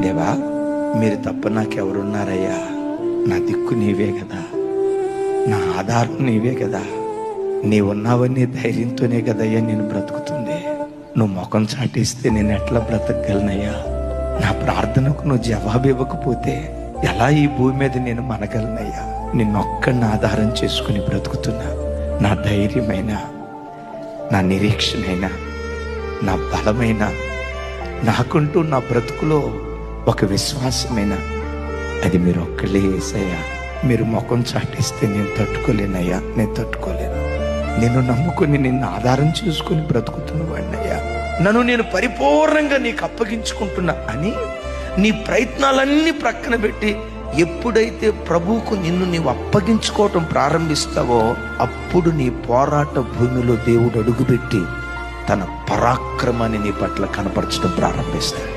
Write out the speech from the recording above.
దేవా, మీరు తప్ప నాకెవరున్నారయ్యా? నా దిక్కు నీవే కదా, నా ఆధారం నీవే కదా. నీవున్నావని ధైర్యంతోనే కదయ్యా నేను బ్రతుకుతుంది. నువ్వు ముఖం చాటిస్తే నేను ఎట్లా బ్రతకగలనయ్యా? నా ప్రార్థనకు నువ్వు జవాబు ఇవ్వకపోతే ఎలా ఈ భూమి మీద నేను మనగలనయ్యా? నిన్నొక్కడిని ఆధారం చేసుకుని బ్రతుకుతున్నా. నా ధైర్యమైన, నా నిరీక్షణైనా, నా బలమైన, నాకుంటూ నా బ్రతుకులో ఒక విశ్వాసమైన అది మీరు ఒక్కళ్ళే యేసయ్యా. మీరు ముఖం చాటిస్తే నేను తట్టుకోలేనయ్యా, నేను తట్టుకోలేను. నేను నమ్ముకుని నిన్ను ఆధారం చేసుకుని బ్రతుకుతున్న వాడినయ్యా. నన్ను నేను పరిపూర్ణంగా నీకు అప్పగించుకుంటున్నా అని నీ ప్రయత్నాలన్నీ ప్రక్కన పెట్టి ఎప్పుడైతే ప్రభువుకు నిన్ను నీవు అప్పగించుకోవటం ప్రారంభిస్తావో అప్పుడు నీ పోరాట భూమిలో దేవుడు అడుగుపెట్టి తన పరాక్రమాన్ని నీ పట్ల కనపరచడం ప్రారంభిస్తాడు.